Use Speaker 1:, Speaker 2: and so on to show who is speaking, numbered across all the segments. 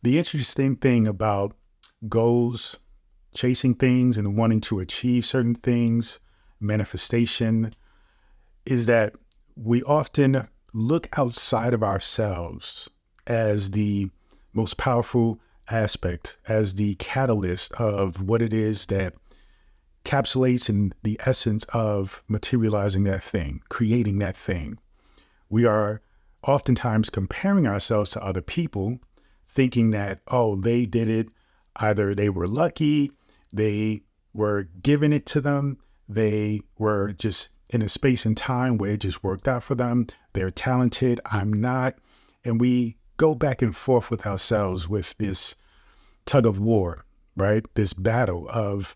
Speaker 1: The interesting thing about goals, chasing things and wanting to achieve certain things, manifestation, is that we often look outside of ourselves as the most powerful aspect, as the catalyst of what it is that encapsulates in the essence of materializing that thing, creating that thing. We are oftentimes comparing ourselves to other people, thinking that, oh, they did it. Either they were lucky, they were given it to them, they were just in a space and time where it just worked out for them. They're talented, I'm not. And we go back and forth with ourselves with this tug of war, right? This battle of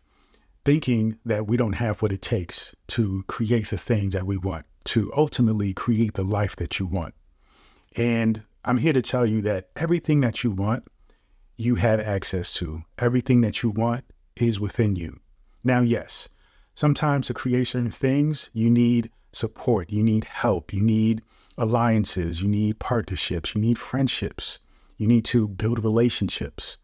Speaker 1: thinking that we don't have what it takes to create the things that we want, to ultimately create the life that you want. And I'm here to tell you that everything that you want, you have access to. Everything that you want is within you. Now, yes, sometimes to create certain things, you need support, you need help, you need alliances, you need partnerships, you need friendships, you need to build relationships.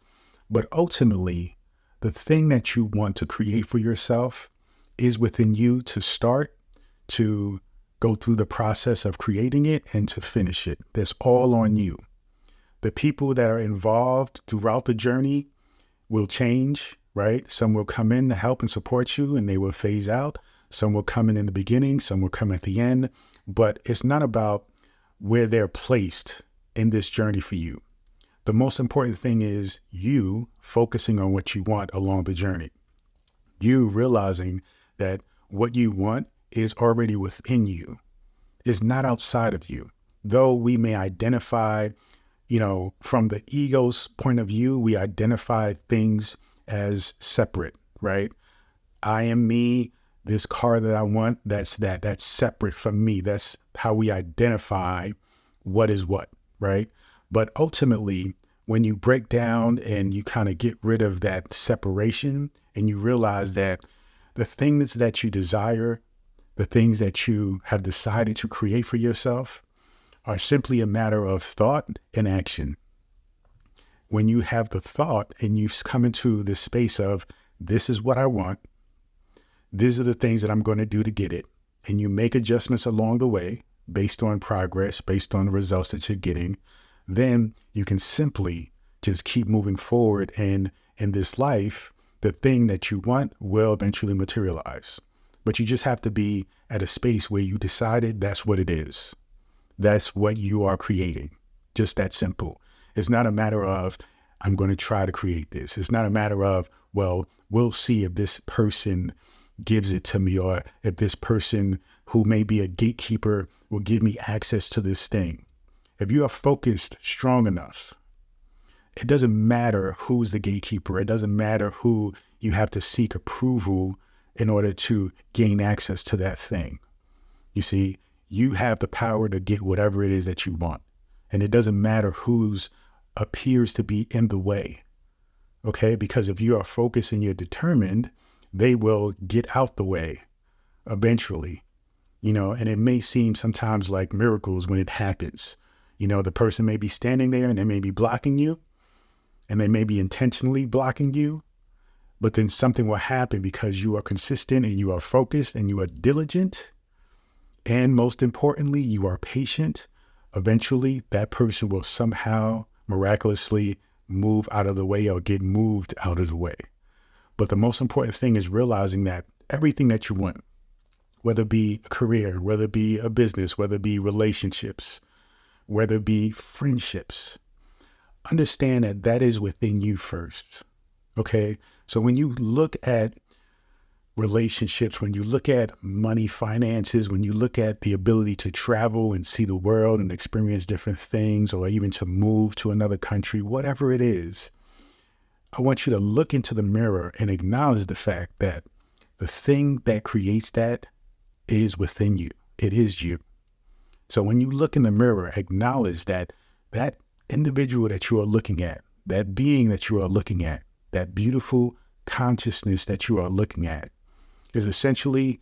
Speaker 1: But ultimately, the thing that you want to create for yourself is within you to start, to go through the process of creating it and to finish it. That's all on you. The people that are involved throughout the journey will change, right? Some will come in to help and support you and they will phase out. Some will come in the beginning, some will come at the end, but it's not about where they're placed in this journey for you. The most important thing is you focusing on what you want along the journey. You realizing that what you want is already within you. It's not outside of you. Though we may identify, from the ego's point of view, we identify things as separate, right? I am me, this car that I want, that's separate from me. That's how we identify what is what, right? But ultimately, when you break down and you kind of get rid of that separation and you realize that the things that you desire, the things that you have decided to create for yourself are simply a matter of thought and action. When you have the thought and you come into this space of, this is what I want, these are the things that I'm going to do to get it, and you make adjustments along the way based on progress, based on the results that you're getting, then you can simply just keep moving forward. And in this life, the thing that you want will eventually materialize. But you just have to be at a space where you decided that's what it is. That's what you are creating. Just that simple. It's not a matter of, I'm going to try to create this. It's not a matter of, well, we'll see if this person gives it to me, or if this person who may be a gatekeeper will give me access to this thing. If you are focused strong enough, it doesn't matter who's the gatekeeper. It doesn't matter who you have to seek approval in order to gain access to that thing. You see, you have the power to get whatever it is that you want. And it doesn't matter who's appears to be in the way. Okay? Because if you are focused and you're determined, they will get out the way eventually. And it may seem sometimes like miracles when it happens. The person may be standing there and they may be blocking you, and they may be intentionally blocking you, but then something will happen because you are consistent and you are focused and you are diligent. And most importantly, you are patient. Eventually, that person will somehow miraculously move out of the way or get moved out of the way. But the most important thing is realizing that everything that you want, whether it be a career, whether it be a business, whether it be relationships, whether it be friendships, understand that that is within you first. Okay? So when you look at relationships, when you look at money, finances, when you look at the ability to travel and see the world and experience different things, or even to move to another country, whatever it is, I want you to look into the mirror and acknowledge the fact that the thing that creates that is within you. It is you. So when you look in the mirror, acknowledge that that individual that you are looking at, that being that you are looking at, that beautiful consciousness that you are looking at, is essentially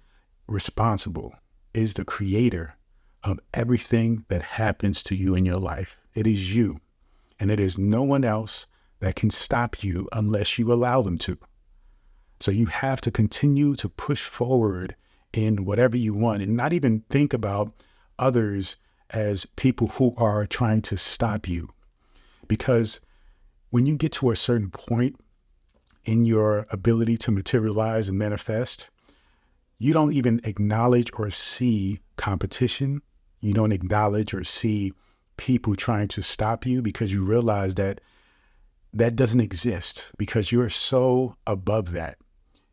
Speaker 1: responsible, is the creator of everything that happens to you in your life. It is you, and it is no one else that can stop you unless you allow them to. So you have to continue to push forward in whatever you want and not even think about others as people who are trying to stop you. Because when you get to a certain point in your ability to materialize and manifest, you don't even acknowledge or see competition. You don't acknowledge or see people trying to stop you because you realize that that doesn't exist because you are so above that.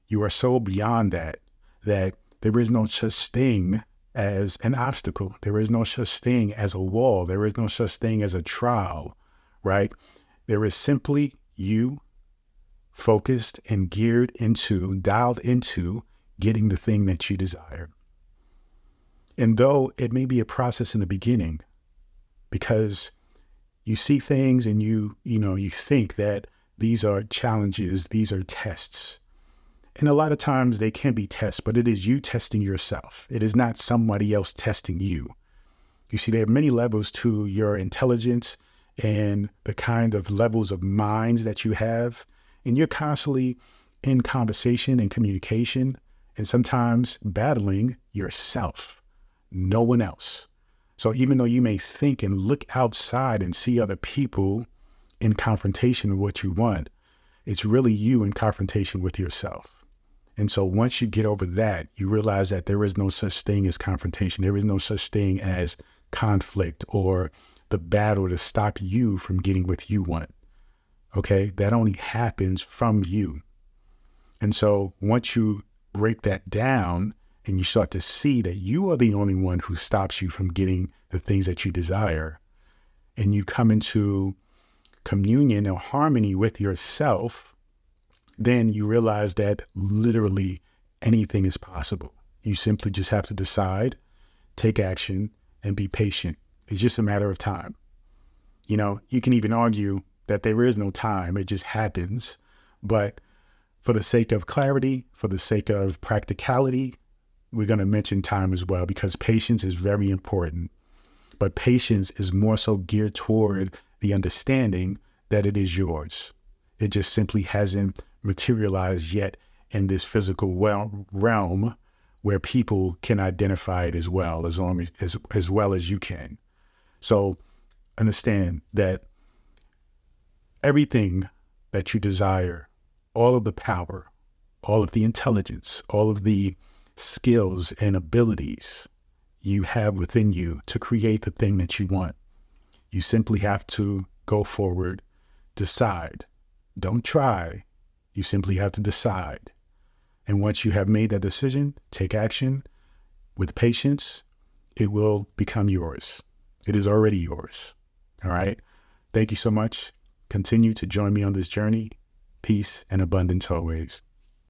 Speaker 1: You are so beyond that, that there is no such thing as an obstacle. There is no such thing as a wall. There is no such thing as a trial, right? There is simply you focused and dialed into getting the thing that you desire. And though it may be a process in the beginning, because you see things and you think that these are challenges, these are tests. And a lot of times they can be tests, but it is you testing yourself. It is not somebody else testing you. You see, there are many levels to your intelligence and the kind of levels of minds that you have. And you're constantly in conversation and communication and sometimes battling yourself, no one else. So even though you may think and look outside and see other people in confrontation with what you want, it's really you in confrontation with yourself. And so once you get over that, you realize that there is no such thing as confrontation. There is no such thing as conflict or the battle to stop you from getting what you want. Okay, that only happens from you. And so once you break that down and you start to see that you are the only one who stops you from getting the things that you desire, and you come into communion or harmony with yourself, then you realize that literally anything is possible. You simply just have to decide, take action, and be patient. It's just a matter of time. You can even argue that there is no time, it just happens. But for the sake of clarity, for the sake of practicality, we're going to mention time as well, because patience is very important. But patience is more so geared toward the understanding that it is yours. It just simply hasn't materialized yet in this physical realm where people can identify it as well as you can. So understand that everything that you desire, all of the power, all of the intelligence, all of the skills and abilities you have within you to create the thing that you want. You simply have to go forward, decide. Don't try. You simply have to decide. And once you have made that decision, take action with patience. It will become yours. It is already yours. All right. Thank you so much. Continue to join me on this journey. Peace and abundance always.